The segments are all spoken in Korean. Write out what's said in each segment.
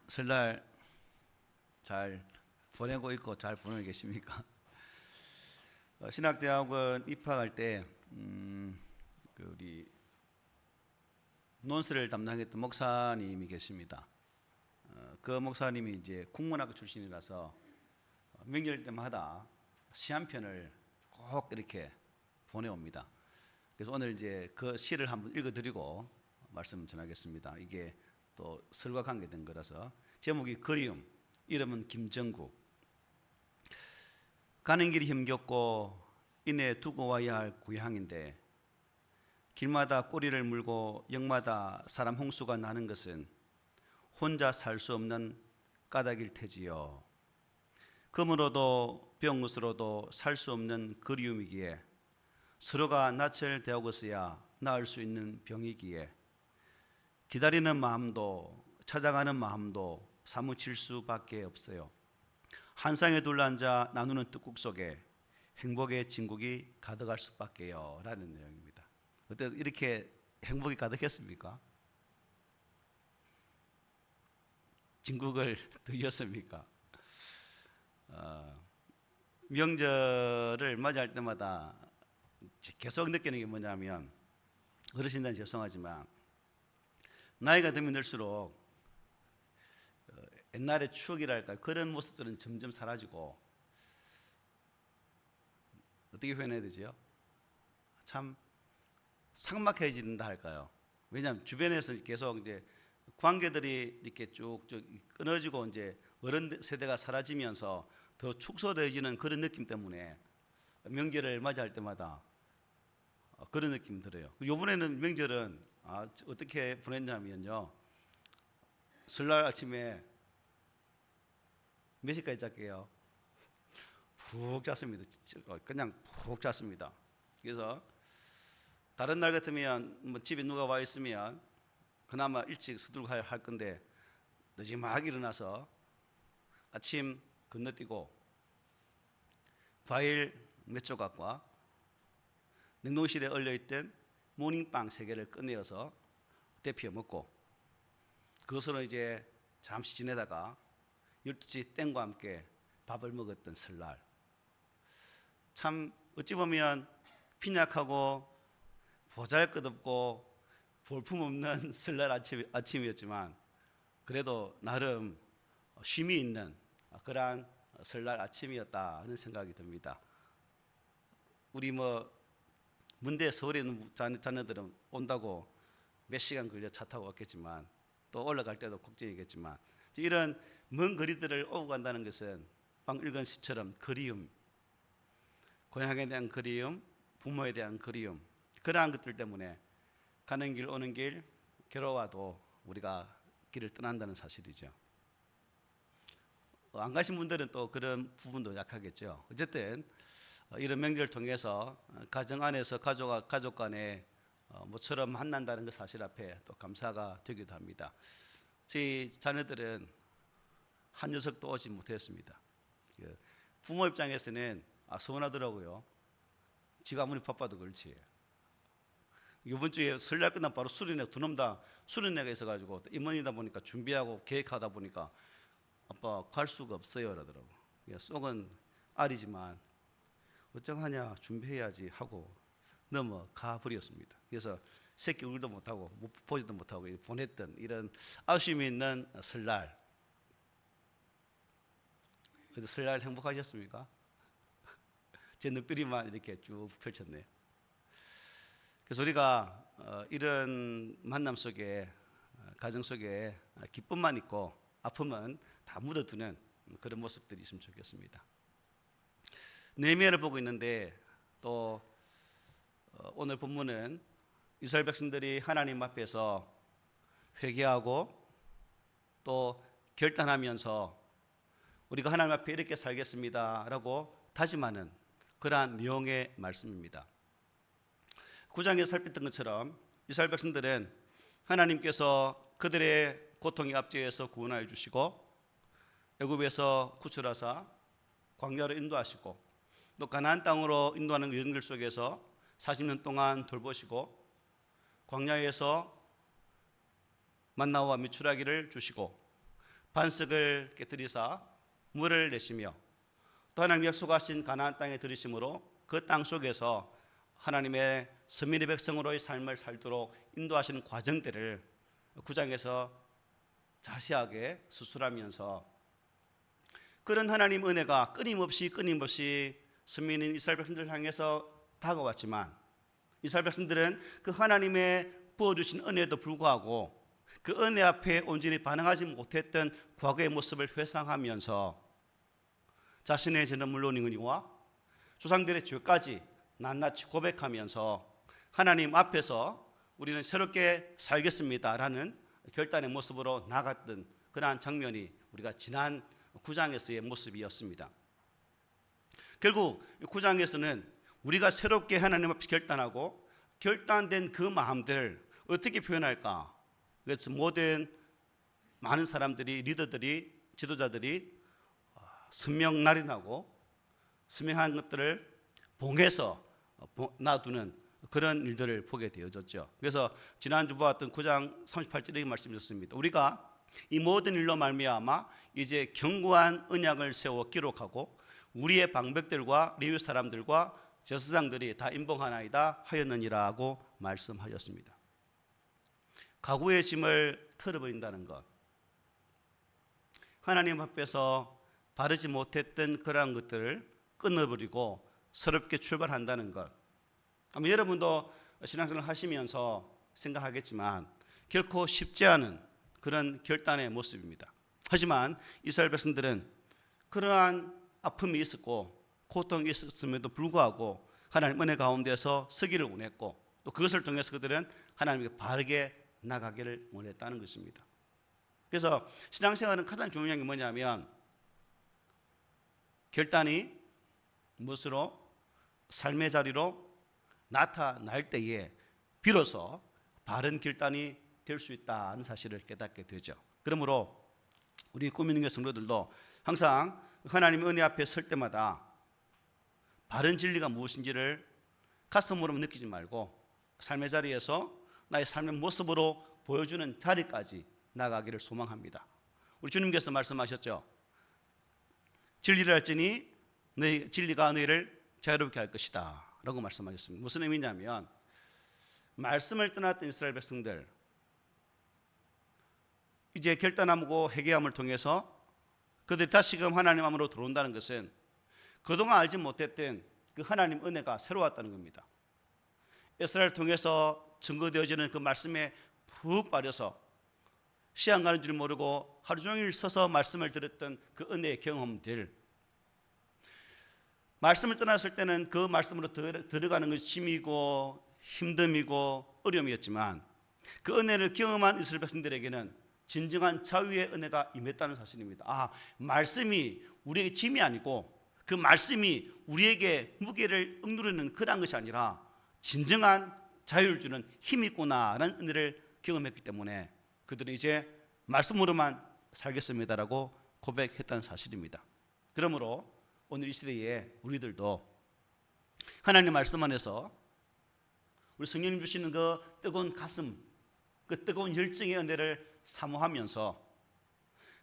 설날 잘 보내고 있고 잘 보내고 계십니까? 신학대학원 입학할 때 우리 논술을 담당했던 목사님이 계십니다. 그 목사님이 이제 국문학과 출신이라서 명절 때마다 시 한 편을 꼭 이렇게 보내옵니다. 그래서 오늘 이제 그 시를 한번 읽어드리고 말씀 전하겠습니다. 이게 또 설과 관계된 거라서 제목이 그리움, 이름은 김정구. 가는 길이 힘겹고 이내 두고 와야 할 고향인데 길마다 꼬리를 물고 역마다 사람 홍수가 나는 것은 혼자 살 수 없는 까닭일 테지요. 금으로도 병으로도 살 수 없는 그리움이기에 서로가 낯을 대하고서야 나을 수 있는 병이기에 기다리는 마음도 찾아가는 마음도 사무칠 수밖에 없어요. 한 쌍에 둘러앉아 나누는 떡국 속에 행복의 진국이 가득할 수밖에요 라는 내용입니다. 어때 이렇게 행복이 가득했습니까? 진국을 드셨습니까? 명절을 맞이할 때마다 계속 느끼는 게 뭐냐면, 어르신들은 죄송하지만 나이가 들면 들수록 옛날의 추억이랄까 그런 모습들은 점점 사라지고, 어떻게 표현해야 되죠? 참 삭막해진다 할까요? 왜냐하면 주변에서 계속 이제 관계들이 이렇게 쭉쭉 끊어지고 이제 어른 세대가 사라지면서 더 축소되어지는 그런 느낌 때문에 명절을 맞이할 때마다 그런 느낌이 들어요. 이번에는 명절은 어떻게 보냈냐면요, 설날 아침에 몇 시까지 잤게요? 푹 잤습니다. 그냥 푹 잤습니다. 그래서 다른 날 같으면 뭐 집에 누가 와 있으면 그나마 일찍 서둘러 할 건데 늦지막하게 일어나서 아침 건너뛰고 과일 몇 조각과 냉동실에 얼려있던 모닝빵 3개를 꺼내어서 데펴 먹고, 그것으로 이제 잠시 지내다가 12시 땡과 함께 밥을 먹었던 설날. 참 어찌 보면 빈약하고 보잘것없고 볼품없는 설날 아침이었지만 그래도 나름 쉼이 있는 그러한 설날 아침이었다 하는 생각이 듭니다. 우리 문대 서울에 있는 자녀들은 온다고 몇 시간 걸려 차 타고 왔겠지만 또 올라갈 때도 걱정이겠지만, 이런 먼 거리들을 오고 간다는 것은 방금 읽은 시처럼 그리움, 고향에 대한 그리움, 부모에 대한 그리움, 그러한 것들 때문에 가는 길 오는 길 괴로워도 우리가 길을 떠난다는 사실이죠. 안 가신 분들은 또 그런 부분도 약하겠죠. 어쨌든 이런 명절을 통해서 가정 안에서 가족 간에 모처럼 만난다는 그 사실 앞에 또 감사가 되기도 합니다. 저희 자녀들은 한 녀석도 오지 못했습니다. 부모 입장에서는 서운하더라고요. 지가 아무리 바빠도 그렇지. 이번 주에 설날 끝나면 바로 수련회, 두 놈 다 수련회가 있어가지고 임원이다 보니까 준비하고 계획하다 보니까 아빠 갈 수가 없어요 그러더라고. 쏙은 알이지만 어쩌하냐 준비해야지 하고 넘어가 버렸습니다. 그래서 새끼 울도 못하고 보지도 못하고 보냈던 이런 아쉬움이 있는 설날. 그래도 설날 행복하셨습니까? 제 눈빛이만 이렇게 쭉 펼쳤네요. 그래서 우리가 이런 만남 속에, 가정 속에 기쁨만 있고 아픔은 다 묻어두는 그런 모습들이 있으면 좋겠습니다. 느헤미야를 보고 있는데 또 오늘 본문은 이스라엘 백성들이 하나님 앞에서 회개하고 또 결단하면서 우리가 하나님 앞에 이렇게 살겠습니다 라고 다짐하는 그러한 내용의 말씀입니다. 9장에 살폈던 것처럼 이스라엘 백성들은 하나님께서 그들의 고통의 압제에서 구원하여 주시고 애굽에서 구출하사 광야로 인도하시고 또 가나안 땅으로 인도하는 여정들 속에서 40년 동안 돌보시고 광야에서 만나와 미추라기를 주시고 반석을 깨뜨리사 물을 내시며 또 하나님 약속하신 가나안 땅에 들이심으로 그 땅 속에서 하나님의 선민의 백성으로의 삶을 살도록 인도하시는 과정들을 9장에서 자세하게 수술하면서 그런 하나님 은혜가 끊임없이 선민인 이스라엘 백성들을 향해서 다가왔지만 이스라엘 백성들은 그 하나님의 부어주신 은혜에도 불구하고 그 은혜 앞에 온전히 반응하지 못했던 과거의 모습을 회상하면서 자신의 죄는 물론이거니와 조상들의 죄까지 낱낱이 고백하면서 하나님 앞에서 우리는 새롭게 살겠습니다라는 결단의 모습으로 나갔던 그러한 장면이 우리가 지난 9장에서의 모습이었습니다. 결국 9장에서는 우리가 새롭게 하나님 앞에 결단하고 결단된 그 마음들을 어떻게 표현할까? 그래서 많은 사람들이, 리더들이, 지도자들이 선명날인하고 선명한 것들을 봉해서 놔두는 그런 일들을 보게 되어졌죠. 그래서 지난주 보았던 9장 38절의 말씀이었습니다. 우리가 이 모든 일로 말미암아 이제 견고한 언약을 세워 기록하고 우리의 방백들과 레위 사람들과 제사장들이 다 인봉하나이다 하였느니라고 말씀하셨습니다. 과거의 짐을 털어버린다는 것, 하나님 앞에서 바르지 못했던 그러한 것들을 끊어버리고 새롭게 출발한다는 것. 아마 여러분도 신앙생활을 하시면서 생각하겠지만 결코 쉽지 않은 그런 결단의 모습입니다. 하지만 이스라엘 백성들은 그러한 아픔이 있었고 고통이 있었음에도 불구하고 하나님 은혜 가운데서 서기를 원했고 또 그것을 통해서 그들은 하나님께 바르게 나가기를 원했다는 것입니다. 그래서 신앙생활은 가장 중요한 게 뭐냐면 결단이 무엇으로 삶의 자리로 나타날 때에 비로소 바른 결단이 될 수 있다는 사실을 깨닫게 되죠. 그러므로 우리 꾸미는 성도들도 항상 하나님의 은혜 앞에 설 때마다 바른 진리가 무엇인지를 가슴으로 느끼지 말고 삶의 자리에서 나의 삶의 모습으로 보여주는 자리까지 나가기를 소망합니다. 우리 주님께서 말씀하셨죠. 진리를 알지니 너희 진리가 너희를 자유롭게 할 것이다 라고 말씀하셨습니다. 무슨 의미냐면 말씀을 떠났던 이스라엘 백성들 이제 결단하고 회개함을 통해서 그들이 다시금 하나님 안으로 들어온다는 것은 그동안 알지 못했던 그 하나님 은혜가 새로웠다는 겁니다. 에스라를 통해서 증거되어지는 그 말씀에 푹 빠져서 시간 가는 줄 모르고 하루 종일 서서 말씀을 들었던 그 은혜의 경험들, 말씀을 떠났을 때는 그 말씀으로 들어가는 것이 짐이고 힘듦이고 어려움이었지만 그 은혜를 경험한 이스라엘 백성들에게는 진정한 자유의 은혜가 임했다는 사실입니다. 말씀이 우리에게 짐이 아니고 그 말씀이 우리에게 무게를 억누르는 그런 것이 아니라 진정한 자유를 주는 힘이 있구나라는 은혜를 경험했기 때문에 그들은 이제 말씀으로만 살겠습니다라고 고백했다는 사실입니다. 그러므로 오늘 이 시대에 우리들도 하나님 말씀 안에서 우리 성령님 주시는 그 뜨거운 가슴, 그 뜨거운 열정의 은혜를 사모하면서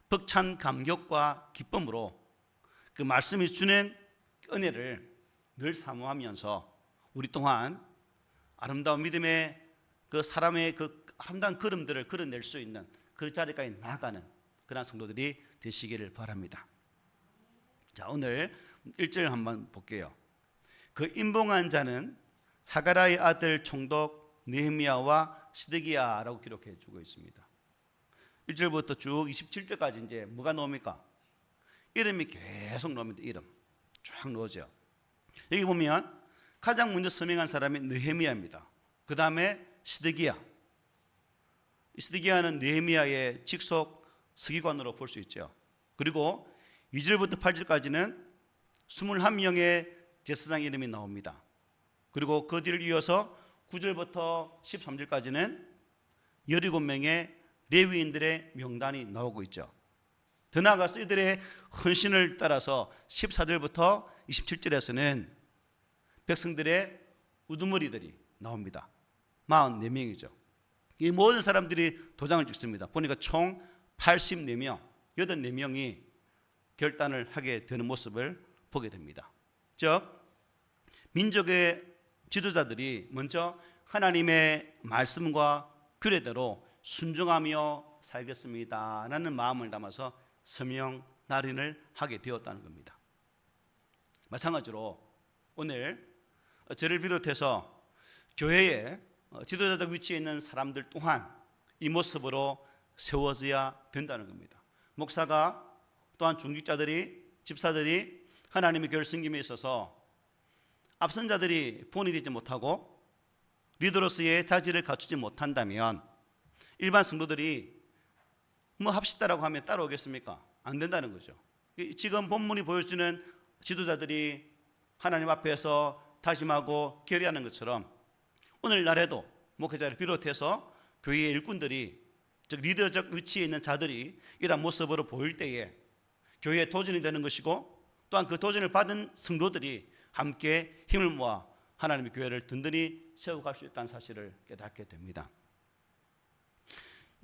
벅찬 감격과 기쁨으로 그 말씀이 주는 은혜를 늘 사모하면서 우리 또한 아름다운 믿음의 그 사람의 그 아름다운 걸음들을 걸어낼 수 있는 그 자리까지 나아가는 그런 성도들이 되시기를 바랍니다. 자, 오늘 1절 한번 볼게요. 그 인봉한 자는 하가라의 아들 총독 느헤미야와 시드기야라고 기록해 주고 있습니다. 1절부터 쭉 27절까지 이제 뭐가 나옵니까? 이름이 계속 나옵니다. 이름 쫙 나오죠. 여기 보면 가장 먼저 서명한 사람이 느헤미야입니다. 그 다음에 시드기야. 시드기야는 느헤미야의 직속 서기관으로 볼 수 있죠. 그리고 2절부터 8절까지는 21명의 제사장 이름이 나옵니다. 그리고 그 뒤를 이어서 9절부터 13절까지는 17명의 레위인들의 명단이 나오고 있죠. 더 나아가서 이들의 헌신을 따라서 14절부터 27절에서는 백성들의 우두머리들이 나옵니다. 44명이죠. 이 모든 사람들이 도장을 찍습니다. 보니까 총 84명, 84명이 결단을 하게 되는 모습을 보게 됩니다. 즉 민족의 지도자들이 먼저 하나님의 말씀과 규례대로 순종하며 살겠습니다 라는 마음을 담아서 서명 날인을 하게 되었다는 겁니다. 마찬가지로 오늘 저를 비롯해서 교회에 지도자적 위치에 있는 사람들 또한 이 모습으로 세워져야 된다는 겁니다. 목사가 또한 중직자들이 집사들이 하나님의 교회를 섬김에 있어서 앞선 자들이 본이 되지 못하고 리더로서의 자질을 갖추지 못한다면 일반 성도들이 뭐 합시다라고 하면 따라오겠습니까? 안 된다는 거죠. 지금 본문이 보여주는 지도자들이 하나님 앞에서 다짐하고 결의하는 것처럼 오늘날에도 목회자를 비롯해서 교회의 일꾼들이, 즉 리더적 위치에 있는 자들이 이러한 모습으로 보일 때에 교회의 도전이 되는 것이고, 또한 그 도전을 받은 성도들이 함께 힘을 모아 하나님의 교회를 든든히 세워갈 수 있다는 사실을 깨닫게 됩니다.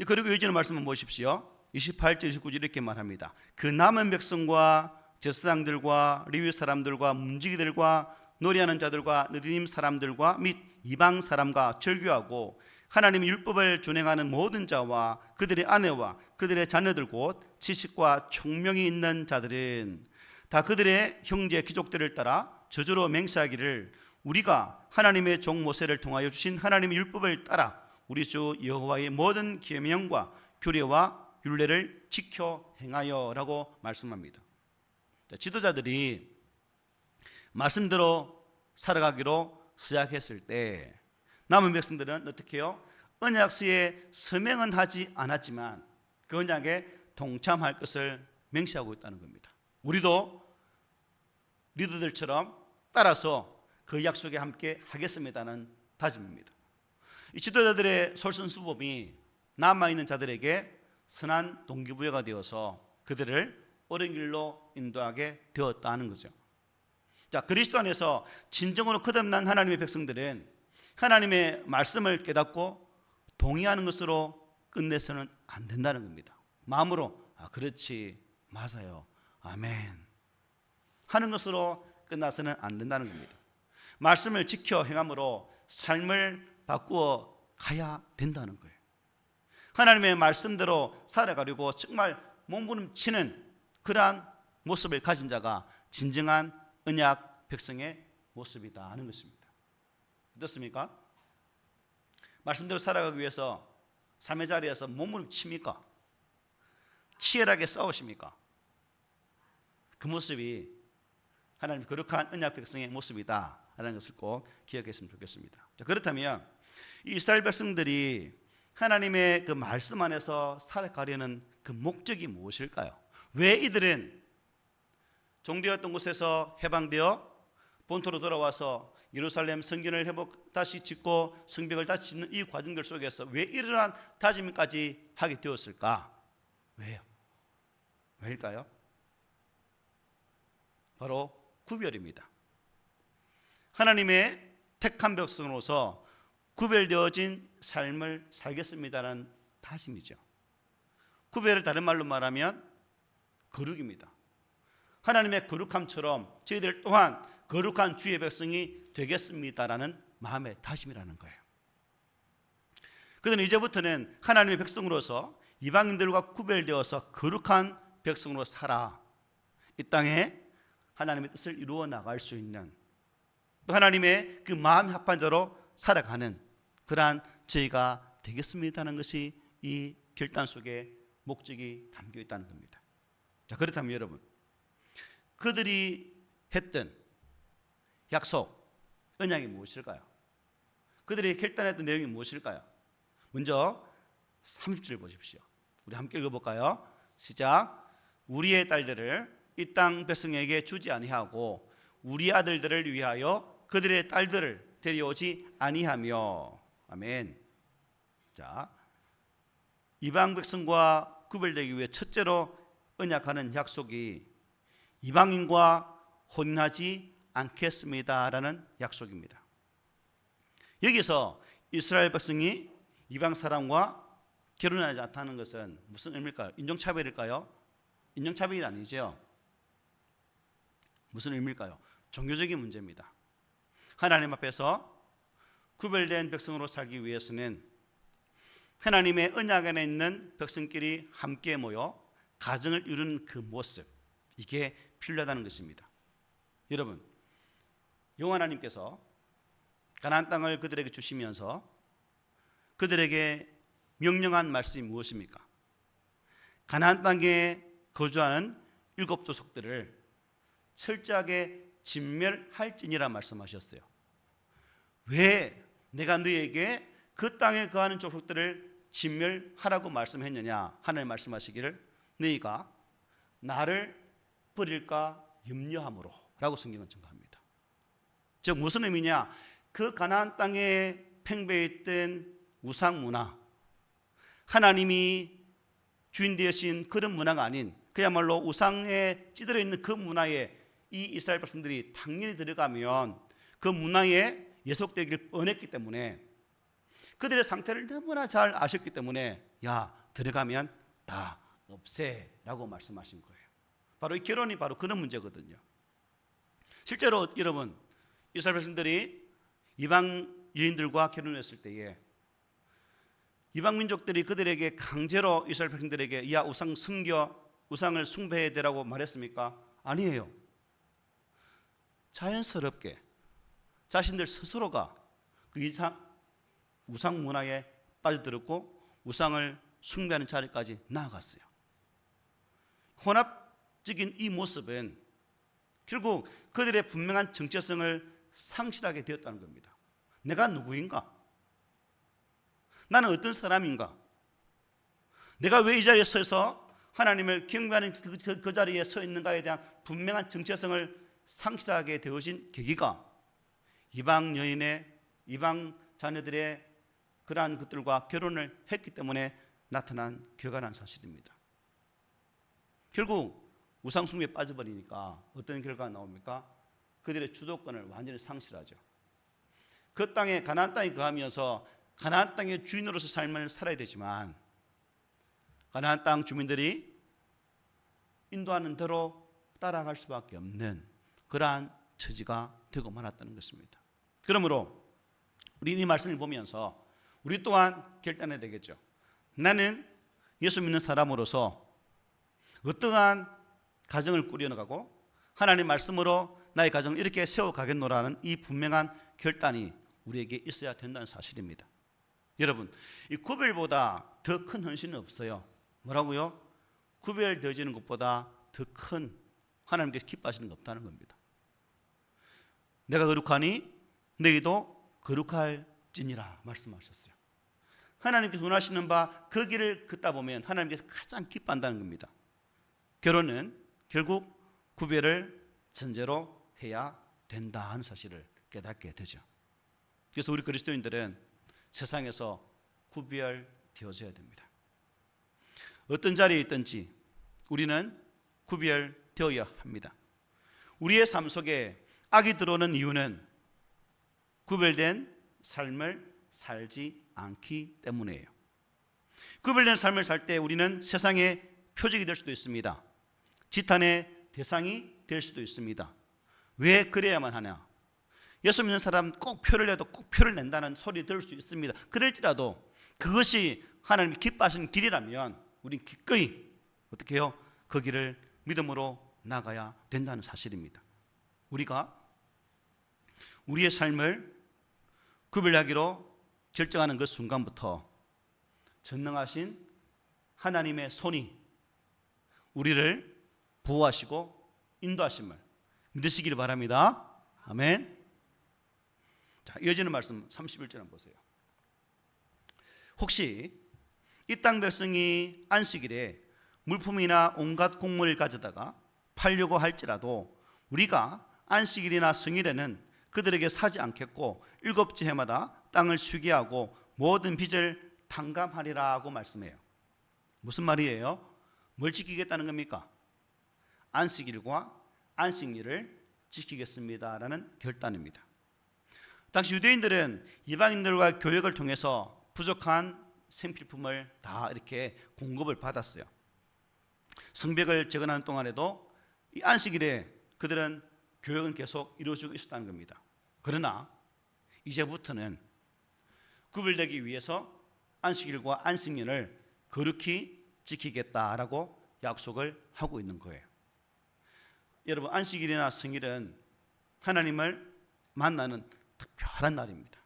그리고 이어지는 말씀을 보십시오. 28절 29절 이렇게 말합니다. 그 남은 백성과 제사장들과 레위 사람들과 문지기들과 노래하는 자들과 느디님 사람들과 및 이방 사람과 절규하고 하나님의 율법을 준행하는 모든 자와 그들의 아내와 그들의 자녀들 곧 지식과 총명이 있는 자들은 다 그들의 형제 귀족들을 따라 저주로 맹세하기를 우리가 하나님의 종 모세를 통하여 주신 하나님의 율법을 따라 우리 주 여호와의 모든 계명과 규례와 율례를 지켜 행하여라고 말씀합니다. 지도자들이 말씀대로 살아가기로 시작했을 때 남은 백성들은 어떻게 해요? 언약서에 서명은 하지 않았지만 그 언약에 동참할 것을 맹세하고 있다는 겁니다. 우리도 리더들처럼 따라서 그 약속에 함께 하겠습니다는 다짐입니다. 이 지도자들의 솔선수범이 남아있는 자들에게 선한 동기부여가 되어서 그들을 옳은 길로 인도하게 되었다는 거죠. 자, 그리스도 안에서 진정으로 거듭난 하나님의 백성들은 하나님의 말씀을 깨닫고 동의하는 것으로 끝내서는 안 된다는 겁니다. 마음으로 그렇지, 맞아요, 아멘 하는 것으로 끝나서는 안 된다는 겁니다. 말씀을 지켜 행함으로 삶을 바꾸어 가야 된다는 거예요. 하나님의 말씀대로 살아가려고 정말 몸부림치는 그러한 모습을 가진 자가 진정한 언약 백성의 모습이다 하는 것입니다. 어떻습니까? 말씀대로 살아가기 위해서 삶의 자리에서 몸부림칩니까? 치열하게 싸우십니까? 그 모습이 하나님 거룩한 언약 백성의 모습이다 라는 것을 꼭 기억했으면 좋겠습니다. 자, 그렇다면 이 이스라엘 백성들이 하나님의 그 말씀 안에서 살아가려는 그 목적이 무엇일까요? 왜 이들은 종되었던 곳에서 해방되어 본토로 돌아와서 예루살렘 성전을 다시 짓고 성벽을 다시 짓는 이 과정들 속에서 왜 이러한 다짐까지 하게 되었을까? 왜요? 왜일까요? 바로 구별입니다. 하나님의 택한 백성으로서 구별되어진 삶을 살겠습니다라는 다짐이죠. 구별을 다른 말로 말하면 거룩입니다. 하나님의 거룩함처럼 저희들 또한 거룩한 주의 백성이 되겠습니다라는 마음의 다짐이라는 거예요. 그들은 이제부터는 하나님의 백성으로서 이방인들과 구별되어서 거룩한 백성으로 살아 이 땅에 하나님의 뜻을 이루어 나갈 수 있는, 또 하나님의 그 마음 합한 자로 살아가는 그러한 저희가 되겠습니다는 것이 이 결단 속에 목적이 담겨 있다는 겁니다. 자, 그렇다면 여러분, 그들이 했던 약속, 언약이 무엇일까요? 그들이 결단했던 내용이 무엇일까요? 먼저 30절 보십시오. 우리 함께 읽어볼까요? 시작. 우리의 딸들을 이 땅 백성에게 주지 아니하고 우리 아들들을 위하여 그들의 딸들을 데려오지 아니하며. 아멘. 자, 이방 백성과 구별되기 위해 첫째로 언약하는 약속이 이방인과 혼인하지 않겠습니다라는 약속입니다. 여기서 이스라엘 백성이 이방 사람과 결혼하지 않다는 것은 무슨 의미일까요? 인종차별일까요? 인종차별이 아니죠. 무슨 의미일까요? 종교적인 문제입니다. 하나님 앞에서 구별된 백성으로 살기 위해서는 하나님의 언약 안에 있는 백성끼리 함께 모여 가정을 이루는 그 모습, 이게 필요하다는 것입니다. 여러분, 여호와 하나님께서 가나안 땅을 그들에게 주시면서 그들에게 명령한 말씀이 무엇입니까? 가나안 땅에 거주하는 7 족속들을 철저하게 진멸할지니라 말씀하셨어요. 왜 내가 너에게 그 땅에 거하는 족속들을 진멸하라고 말씀했느냐? 하나님 말씀하시기를 너희가 나를 버릴까 염려함으로 라고 성경은 증거합니다. 즉 무슨 의미냐? 그 가나안 땅에 팽배했던 우상 문화, 하나님이 주인 되신 그런 문화가 아닌 그야말로 우상에 찌들어 있는 그 문화에 이 이스라엘 백성들이 당연히 들어가면 그 문화에 예속되길 뻔했기 때문에 그들의 상태를 너무나 잘 아셨기 때문에 야, 들어가면 다 없애라고 말씀하신 거예요. 바로 이 결혼이 바로 그런 문제거든요. 실제로 여러분, 이스라엘 백성들이 이방 여인들과 결혼했을 때에 이방 민족들이 그들에게 강제로 이스라엘 백성들에게 야, 우상 섬겨, 우상을 숭배해야 되라고 말했습니까? 아니에요. 자연스럽게 자신들 스스로가 그 우상 문화에 빠져들었고 우상을 숭배하는 자리까지 나아갔어요. 혼합적인 이 모습은 결국 그들의 분명한 정체성을 상실하게 되었다는 겁니다. 내가 누구인가? 나는 어떤 사람인가? 내가 왜 이 자리에 서서 하나님을 경배하는 그 자리에 서 있는가에 대한 분명한 정체성을 상실하게 되어진 계기가 이방 여인의 이방 자녀들의 그러한 것들과 결혼을 했기 때문에 나타난 결과라는 사실입니다. 결국 우상 숭배에 빠져버리니까 어떤 결과가 나옵니까? 그들의 주도권을 완전히 상실하죠. 그 땅에 가나안 땅에 거하면서 가나안 땅의 주인으로서 삶을 살아야 되지만 가나안 땅 주민들이 인도하는 대로 따라갈 수밖에 없는 그러한 처지가 되고 말았다는 것입니다. 그러므로 우리 이 말씀을 보면서 우리 또한 결단해야 되겠죠. 나는 예수 믿는 사람으로서 어떠한 가정을 꾸려나가고 하나님 말씀으로 나의 가정을 이렇게 세워가겠노라는 이 분명한 결단이 우리에게 있어야 된다는 사실입니다. 여러분, 이 구별보다 더 큰 헌신은 없어요. 뭐라고요? 구별되어지는 것보다 더 큰 하나님께서 기뻐하시는 게 없다는 겁니다. 내가 거룩하니 너희도 거룩할지니라 말씀하셨어요. 하나님께서 원하시는 바 그 길을 걷다 보면 하나님께서 가장 기뻐한다는 겁니다. 결혼은 결국 구별을 전제로 해야 된다 하는 사실을 깨닫게 되죠. 그래서 우리 그리스도인들은 세상에서 구별되어져야 됩니다. 어떤 자리에 있든지 우리는 구별되어야 합니다. 우리의 삶 속에 악이 들어오는 이유는 구별된 삶을 살지 않기 때문이에요. 구별된 삶을 살 때 우리는 세상의 표적이 될 수도 있습니다. 지탄의 대상이 될 수도 있습니다. 왜 그래야만 하냐? 예수 믿는 사람 꼭 표를 내도 꼭 표를 낸다는 소리 들을 수 있습니다. 그럴지라도 그것이 하나님이 기뻐하시는 길이라면 우린 기꺼이 어떻게 해요? 그 길을 믿음으로 나가야 된다는 사실입니다. 우리가 우리의 삶을 구별하기로 결정하는 그 순간부터 전능하신 하나님의 손이 우리를 보호하시고 인도하심을 믿으시기를 바랍니다. 아멘. 자, 이어지는 말씀 31절 한번 보세요. 혹시 이 땅 백성이 안식일에 물품이나 온갖 곡물을 가져다가 팔려고 할지라도 우리가 안식일이나 성일에는 그들에게 사지 않겠고 7째 해마다 땅을 쉬게 하고 모든 빚을 탕감하리라고 말씀해요. 무슨 말이에요? 뭘 지키겠다는 겁니까? 안식일과 안식일을 지키겠습니다라는 결단입니다. 당시 유대인들은 이방인들과 교역을 통해서 부족한 생필품을 다 이렇게 공급을 받았어요. 성벽을 재건하는 동안에도 이 안식일에 그들은 교역은 계속 이루어지고 있었다는 겁니다. 그러나 이제부터는 구별되기 위해서 안식일과 안식년을 거룩히 지키겠다라고 약속을 하고 있는 거예요. 여러분, 안식일이나 성일은 하나님을 만나는 특별한 날입니다.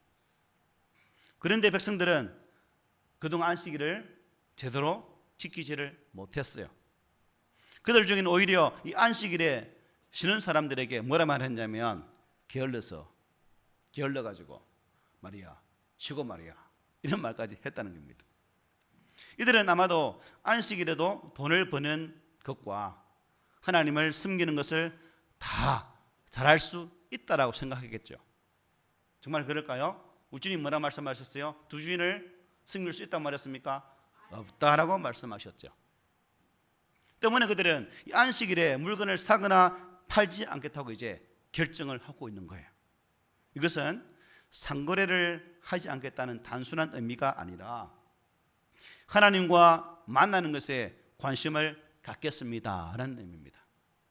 그런데 백성들은 그동안 안식일을 제대로 지키지를 못했어요. 그들 중에는 오히려 이 안식일에 쉬는 사람들에게 뭐라 말했냐면 게을러가지고 말이야 쉬고 말이야 이런 말까지 했다는 겁니다. 이들은 아마도 안식일에도 돈을 버는 것과 하나님을 섬기는 것을 다 잘할 수 있다라고 생각했겠죠. 정말 그럴까요? 우리 주님 뭐라 말씀하셨어요? 두 주인을 섬길 수 있다고 말했습니까? 없다라고 말씀하셨죠. 때문에 그들은 이 안식일에 물건을 사거나 팔지 않겠다고 이제 결정을 하고 있는 거예요. 이것은 상거래를 하지 않겠다는 단순한 의미가 아니라 하나님과 만나는 것에 관심을 갖겠습니다라는 의미입니다.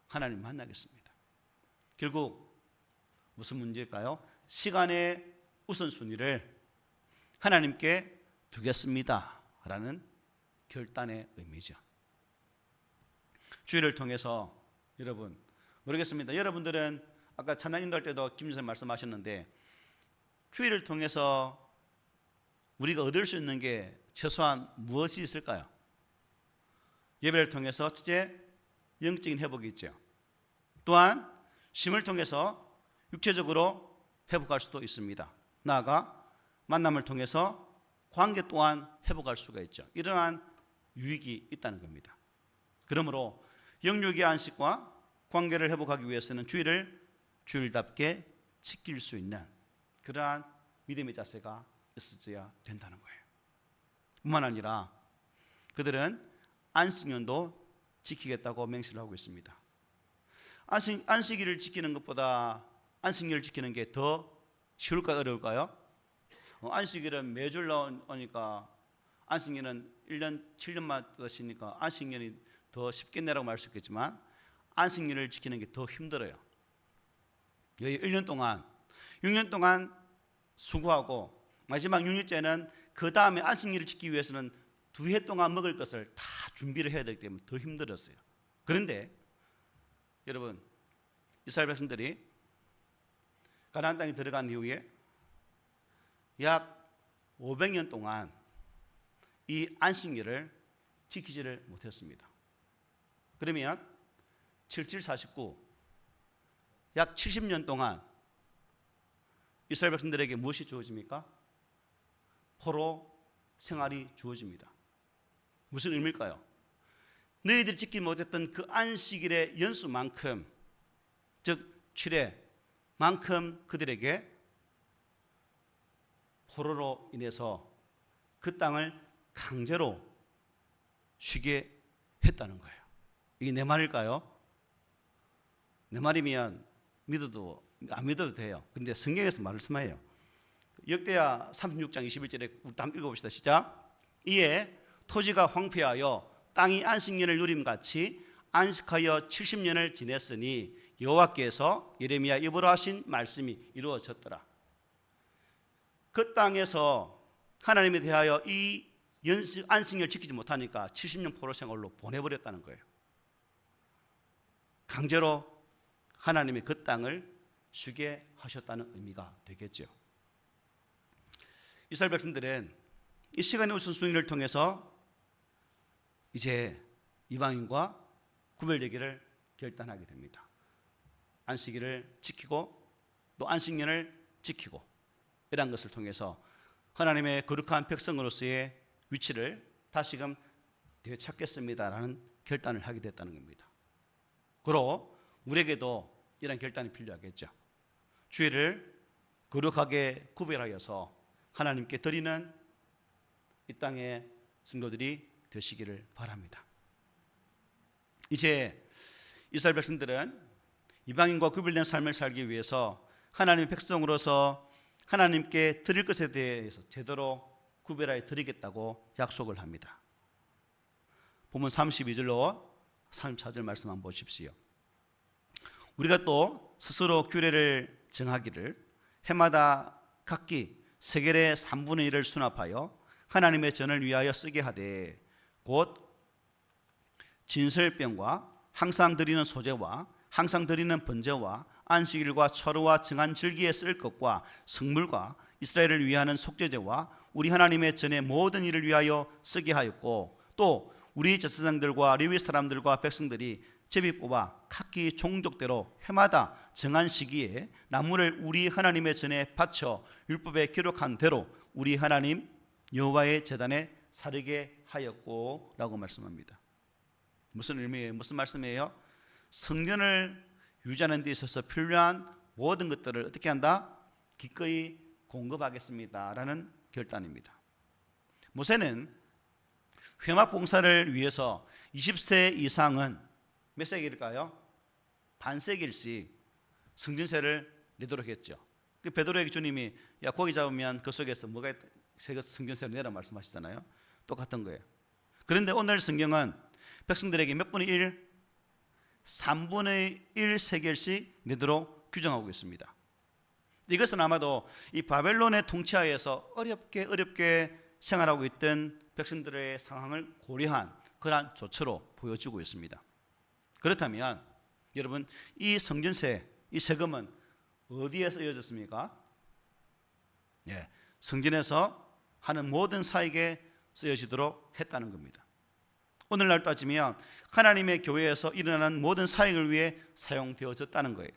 하나님 만나겠습니다. 결국 무슨 문제일까요? 시간의 우선순위를 하나님께 두겠습니다라는 결단의 의미죠. 주일을 통해서 여러분 모르겠습니다. 여러분들은 아까 찬양 인도할 때도 김 선생님 말씀하셨는데 주일을 통해서 우리가 얻을 수 있는 게 최소한 무엇이 있을까요? 예배를 통해서 첫째 영적인 회복이 있죠. 또한 쉼을 통해서 육체적으로 회복할 수도 있습니다. 나아가 만남을 통해서 관계 또한 회복할 수가 있죠. 이러한 유익이 있다는 겁니다. 그러므로 영육의 안식과 관계를 회복하기 위해서는 주일을 주일답게 지킬 수 있는 그러한 믿음의 자세가 있어야 된다는 거예요. 뿐만 아니라 그들은 안식년도 지키겠다고 맹세를 하고 있습니다. 안식일을 지키는 것보다 안식일을 지키는 게 더 쉬울까요? 어려울까요? 안식일은 매주 나오니까 안식년은 1년 7년마다 쉬니까 안식년이 더 쉽겠네라고 말할 수 있겠지만 안식일을 지키는 게 더 힘들어요. 여기 1년 동안 6년 동안 수고하고 마지막 6일째는 그 다음에 안식일을 지키기 위해서는 2해 동안 먹을 것을 다 준비를 해야 되기 때문에 더 힘들었어요. 그런데 여러분 이스라엘 백성들이 가나안 땅에 들어간 이후에 약 500년 동안 이 안식일을 지키지를 못했습니다. 그러면 7749 약 70년 동안 이스라엘 백성들에게 무엇이 주어집니까? 포로 생활이 주어집니다. 무슨 의미일까요? 너희들이 지키지 못했던 그 안식일의 연수만큼 즉 7회만큼 그들에게 포로로 인해서 그 땅을 강제로 쉬게 했다는 거예요. 이게 내 말일까요? 내 말이면 믿어도 안 믿어도 돼요. 그런데 성경에서 말씀해요. 역대하 36장 21절에 우리 다 읽어봅시다. 시작. 이에 토지가 황폐하여 땅이 안식년을 누림같이 안식하여 70년을 지냈으니 여호와께서 예레미야 입으로 하신 말씀이 이루어졌더라. 그 땅에서 하나님에 대하여 이 안식년을 지키지 못하니까 70년 포로 생활로 보내버렸다는 거예요. 강제로 하나님이 그 땅을 쉬게 하셨다는 의미가 되겠죠. 이스라엘 백성들은 이 시간의 우선순위를 통해서 이제 이방인과 구별되기를 결단하게 됩니다. 안식일을 지키고 또 안식년을 지키고 이러한 것을 통해서 하나님의 거룩한 백성으로서의 위치를 다시금 되찾겠습니다라는 결단을 하게 됐다는 겁니다. 그리고 우리에게도 이런 결단이 필요하겠죠. 주일을 거룩하게 구별하여서 하나님께 드리는 이 땅의 성도들이 되시기를 바랍니다. 이제 이스라엘 백성들은 이방인과 구별된 삶을 살기 위해서 하나님의 백성으로서 하나님께 드릴 것에 대해서 제대로 구별하여 드리겠다고 약속을 합니다. 본문 32절로 34절 말씀 한번 보십시오. 우리가 또 스스로 규례를 정하기를 해마다 각기 세겔의 3분의 1을 수납하여 하나님의 전을 위하여 쓰게 하되 곧 진설병과 항상 드리는 소제와 항상 드리는 번제와 안식일과 철호와 정한 절기에 쓸 것과 성물과 이스라엘을 위하는 속죄제와 우리 하나님의 전의 모든 일을 위하여 쓰게 하였고 또 우리 제사장들과 레위 사람들과 백성들이 제비 뽑아 각기 종족대로 해마다 정한 시기에 나무를 우리 하나님의 전에 바쳐 율법에 기록한 대로 우리 하나님 여호와의 제단에 사르게 하였고 라고 말씀합니다. 무슨 의미예요? 무슨 말씀이에요? 성전을 유지하는 데 있어서 필요한 모든 것들을 어떻게 한다? 기꺼이 공급하겠습니다 라는 결단입니다. 모세는 회막 봉사를 위해서 20세 이상은 몇 세기일까요? 반세기일씩 성전세를 내도록 했죠. 그 베드로에게 주님이 야 고기 잡으면 그 속에서 뭐가 성전세를 내라 말씀하시잖아요. 똑같은 거예요. 그런데 오늘 성경은 백성들에게 몇 분의 1? 3분의 1 세겔씩 내도록 규정하고 있습니다. 이것은 아마도 이 바벨론의 통치하에서 어렵게 생활하고 있던 백성들의 상황을 고려한 그러한 조처로 보여지고 있습니다. 그렇다면 여러분 이 성전세, 이 세금은 어디에 쓰여졌습니까? 성전에서 하는 모든 사역에 쓰여지도록 했다는 겁니다. 오늘날 따지면 하나님의 교회에서 일어나는 모든 사역을 위해 사용되어졌다는 거예요.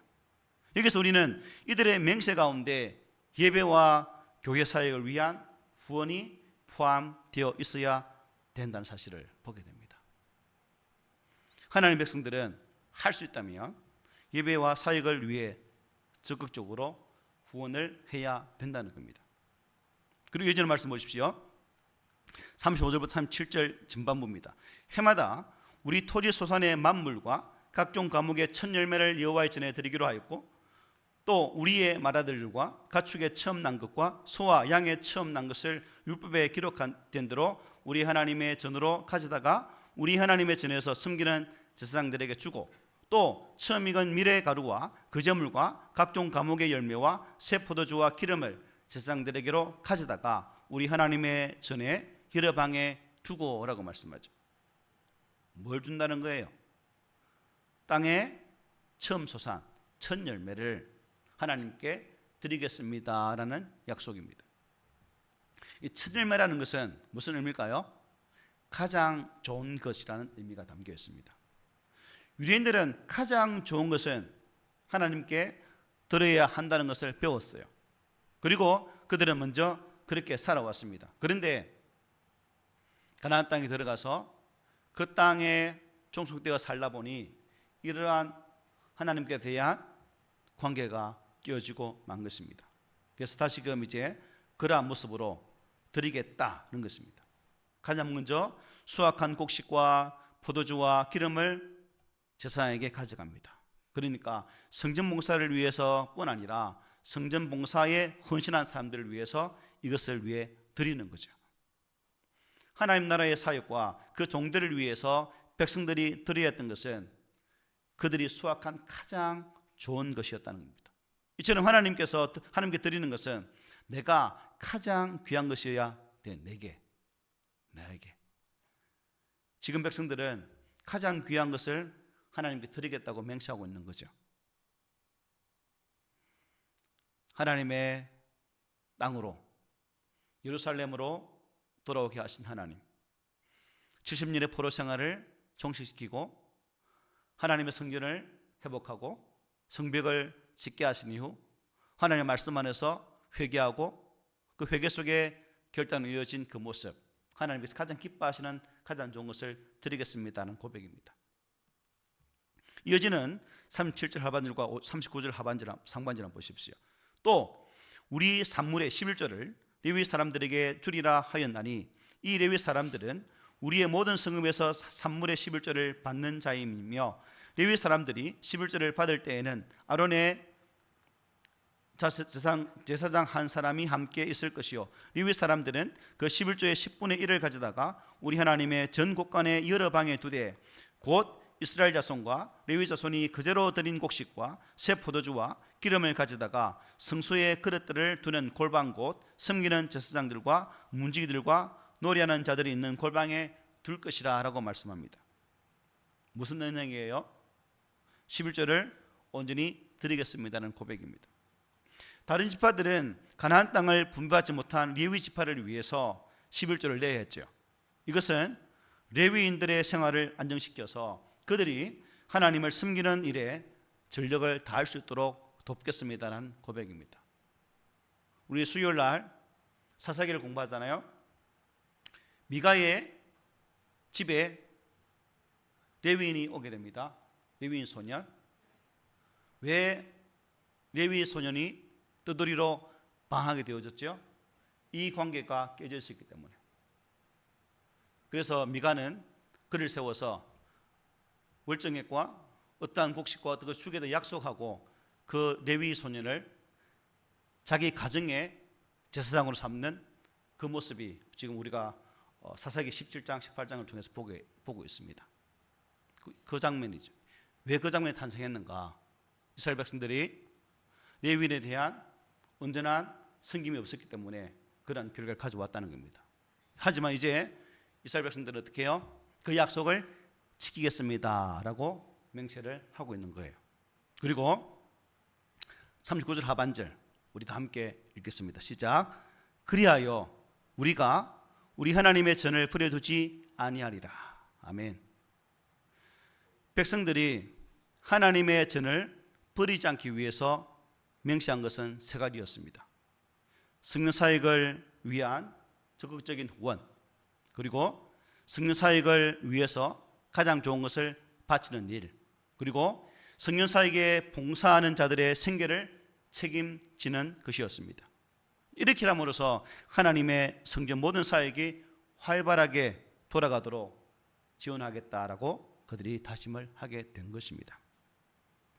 여기서 우리는 이들의 맹세 가운데 예배와 교회 사역을 위한 후원이 포함되어 있어야 된다는 사실을 보게 됩니다. 하나님의 백성들은 할 수 있다면 예배와 사역을 위해 적극적으로 후원을 해야 된다는 겁니다. 그리고 예전의 말씀 보십시오. 35절부터 37절 전반부입니다. 해마다 우리 토지 소산의 만물과 각종 과목의 첫 열매를 여호와의 전에 드리기로 하였고 또 우리의 맏아들들과 가축의 처음 난 것과 소와 양의 처음 난 것을 율법에 기록된 대로 우리 하나님의 전으로 가져다가 우리 하나님의 전에서 섬기는 제사장들에게 주고 또 처음 익은 밀의 가루와 그 제물과 각종 과목의 열매와 새 포도주와 기름을 제사장들에게로 가져다가 우리 하나님의 전에 여러 방에 두고라고 말씀하죠. 뭘 준다는 거예요? 땅에 처음 솟아 첫 열매를 하나님께 드리겠습니다라는 약속입니다. 이 첫 열매라는 것은 무슨 의미일까요? 가장 좋은 것이라는 의미가 담겨 있습니다. 유대인들은 가장 좋은 것은 하나님께 드려야 한다는 것을 배웠어요. 그리고 그들은 먼저 그렇게 살아왔습니다. 그런데 가나안 땅에 들어가서 그 땅에 종속되어 살다 보니 이러한 하나님께 대한 관계가 깨어지고 만 것입니다. 그래서 다시금 이제 그러한 모습으로 드리겠다는 것입니다. 가장 먼저 수확한 곡식과 포도주와 기름을 제사장에게 가져갑니다. 그러니까 성전 봉사를 위해서뿐 아니라 성전 봉사에 헌신한 사람들을 위해서 이것을 위해 드리는 거죠. 하나님 나라의 사역과 그 종들을 위해서 백성들이 드려야 했던 것은 그들이 수확한 가장 좋은 것이었다는 겁니다. 이처럼 하나님께서 하나님께 드리는 것은 내가 가장 귀한 것이어야 돼. 나에게. 지금 백성들은 가장 귀한 것을 하나님께 드리겠다고 맹세하고 있는 거죠. 하나님의 땅으로 예루살렘으로 돌아오게 하신 하나님, 70년의 포로 생활을 종식시키고 하나님의 성전을 회복하고 성벽을 짓게 하신 이후 하나님의 말씀 안에서 회개하고 그 회개 속에 결단이 이어진 그 모습, 하나님께서 가장 기뻐하시는 가장 좋은 것을 드리겠습니다는 고백입니다. 이어지는 37절 하반절과 39절 상반절 한번 보십시오. 또 우리 산물의 11조를 레위 사람들에게 주리라 하였나니 이 레위 사람들은 우리의 모든 성읍에서 산물의 11조를 받는 자임이며 레위 사람들이 11조를 받을 때에는 아론의 제사장 한 사람이 함께 있을 것이요 레위 사람들은 그 11조의 10분의 1을 가져다가 우리 하나님의 전 곳간의 여러 방에 두되 곧 이스라엘 자손과 레위 자손이 그제로 드린 곡식과 새 포도주와 기름을 가져다가 성소의 그릇들을 두는 골방 곧 섬기는 제사장들과 문지기들과 노래하는 자들이 있는 골방에 둘 것이라 라고 말씀합니다. 무슨 내용이에요? 11조를 온전히 드리겠습니다는 고백입니다. 다른 지파들은 가나안 땅을 분배받지 못한 레위 지파를 위해서 11조를 내야 했죠. 이것은 레위인들의 생활을 안정시켜서 그들이 하나님을 섬기는 일에 전력을 다할 수 있도록 돕겠습니다라는 고백입니다. 우리 수요일 날 사사기를 공부하잖아요. 미가의 집에 레위인이 오게 됩니다. 레위인 소년. 왜 레위 소년이 떠돌이로 방하게 되어졌죠? 이 관계가 깨져 있었기 때문에. 그래서 미가는 그를 세워서 월정액과 어떠한 곡식과 어떤 것을 주게도 약속하고 그 레위 소년을 자기 가정의 제사장으로 삼는 그 모습이 지금 우리가 사사기 17장, 18장을 통해서 보고 있습니다. 그 장면이죠. 왜 그 장면이 탄생했는가? 이스라엘 백성들이 레위인에 대한 온전한 섬김이 없었기 때문에 그런 결과를 가져왔다는 겁니다. 하지만 이제 이스라엘 백성들은 어떻게 해요? 그 약속을 지키겠습니다 라고 맹세를 하고 있는 거예요. 그리고 39절 하반절 우리 다 함께 읽겠습니다. 시작. 그리하여 우리가 우리 하나님의 전을 버려두지 아니하리라. 아멘. 백성들이 하나님의 전을 버리지 않기 위해서 명시한 것은 세 가지였습니다. 성령 사역을 위한 적극적인 후원, 그리고 성령 사역을 위해서 가장 좋은 것을 바치는 일, 그리고 성령 사역에 봉사하는 자들의 생계를 책임지는 것이었습니다. 이렇게 함으로써 하나님의 성전 모든 사역이 활발하게 돌아가도록 지원하겠다라고 그들이 다짐을 하게 된 것입니다.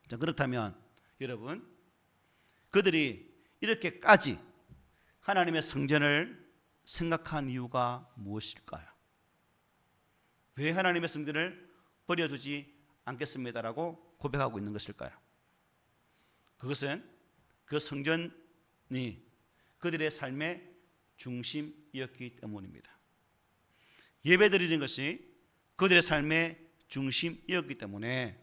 자, 그렇다면 여러분, 그들이 이렇게까지 하나님의 성전을 생각한 이유가 무엇일까요? 왜 하나님의 성전을 버려두지 않겠습니다라고 고백하고 있는 것일까요? 그것은 그 성전이 그들의 삶의 중심이었기 때문입니다. 예배드리는 것이 그들의 삶의 중심이었기 때문에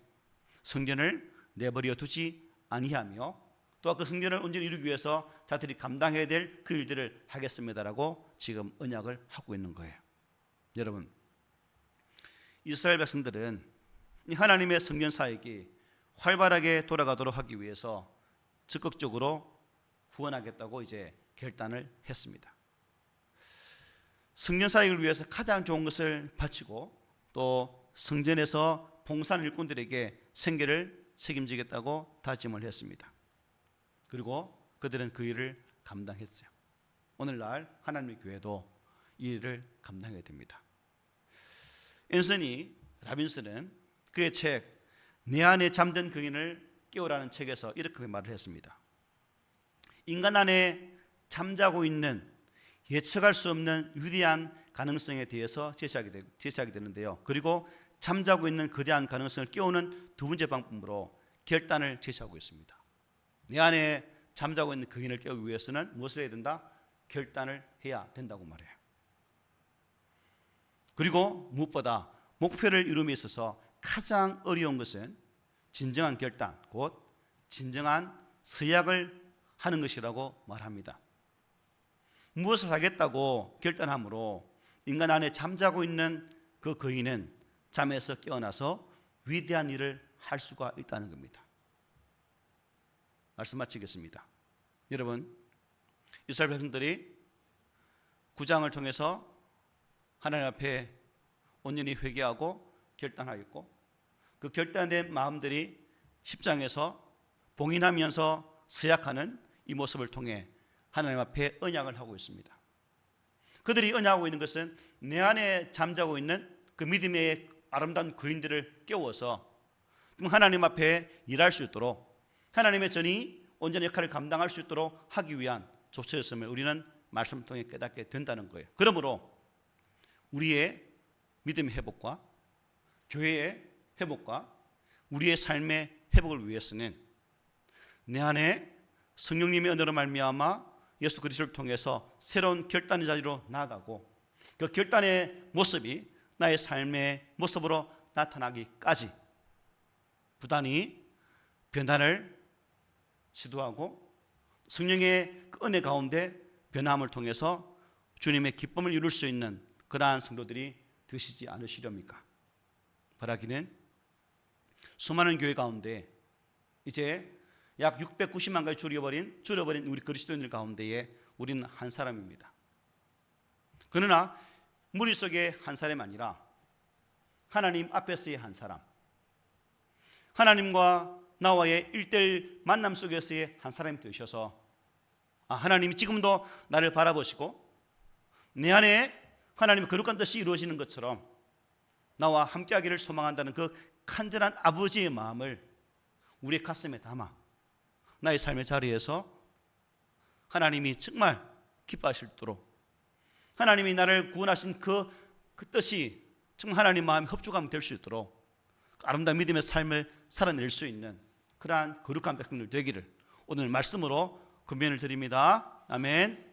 성전을 내버려 두지 아니하며 또 그 성전을 온전히 이루기 위해서 자들이 감당해야 될 그 일들을 하겠습니다라고 지금 언약을 하고 있는 거예요. 여러분, 이스라엘 백성들은 하나님의 성전 사역이 활발하게 돌아가도록 하기 위해서 적극적으로 후원하겠다고 이제 결단을 했습니다. 성전 사역을 위해서 가장 좋은 것을 바치고 또 성전에서 봉사하는 일꾼들에게 생계를 책임지겠다고 다짐을 했습니다. 그리고 그들은 그 일을 감당했어요. 오늘날 하나님의 교회도 이 일을 감당해야 됩니다. 앤서니 라빈스는 그의 책 내 안에 잠든 그인을 깨우라는 책에서 이렇게 말을 했습니다. 인간 안에 잠자고 있는 예측할 수 없는 위대한 가능성에 대해서 제시하게 되는데요. 그리고 잠자고 있는 거대한 가능성을 깨우는 두 번째 방법으로 결단을 제시하고 있습니다. 내 안에 잠자고 있는 그인을 깨우기 위해서는 무엇을 해야 된다? 결단을 해야 된다고 말해요. 그리고 무엇보다 목표를 이룸에 있어서 가장 어려운 것은 진정한 결단, 곧 진정한 서약을 하는 것이라고 말합니다. 무엇을 하겠다고 결단함으로 인간 안에 잠자고 있는 그 거인은 잠에서 깨어나서 위대한 일을 할 수가 있다는 겁니다. 말씀 마치겠습니다. 여러분, 이스라엘 백성들이 9장을 통해서 하나님 앞에 온전히 회개하고 결단하였고 그 결단된 마음들이 10장에서 봉인하면서 서약하는 이 모습을 통해 하나님 앞에 언약을 하고 있습니다. 그들이 언약하고 있는 것은 내 안에 잠자고 있는 그 믿음의 아름다운 거인들을 깨워서 하나님 앞에 일할 수 있도록 하나님의 전이 온전한 역할을 감당할 수 있도록 하기 위한 조처였음을 우리는 말씀을 통해 깨닫게 된다는 거예요. 그러므로 우리의 믿음의 회복과 교회의 회복과 우리의 삶의 회복을 위해서는 내 안에 성령님의 은혜로 말미암아 예수 그리스도를 통해서 새로운 결단의 자리로 나아가고 그 결단의 모습이 나의 삶의 모습으로 나타나기까지 부단히 변화를 시도하고 성령의 그 은혜 가운데 변함을 통해서 주님의 기쁨을 이룰 수 있는 그러한 성도들이 되시지 않으시렵니까? 바라기는 수많은 교회 가운데 이제 약 690만 가지 줄여버린 우리 그리스도인들 가운데에 우리는 한 사람입니다. 그러나 무리 속의 한 사람이 아니라 하나님 앞에서의 한 사람, 하나님과 나와의 1:1 만남 속에서의 한 사람이 되셔서 하나님이 지금도 나를 바라보시고 내 안에 하나님의 거룩한 뜻이 이루어지는 것처럼 나와 함께하기를 소망한다는 그 간절한 아버지의 마음을 우리의 가슴에 담아 나의 삶의 자리에서 하나님이 정말 기뻐하실도록 하나님이 나를 구원하신 그 뜻이 정말 하나님 마음에 협조감 될 수 있도록 아름다운 믿음의 삶을 살아낼 수 있는 그러한 거룩한 백성들 되기를 오늘 말씀으로 권면을 드립니다. 아멘.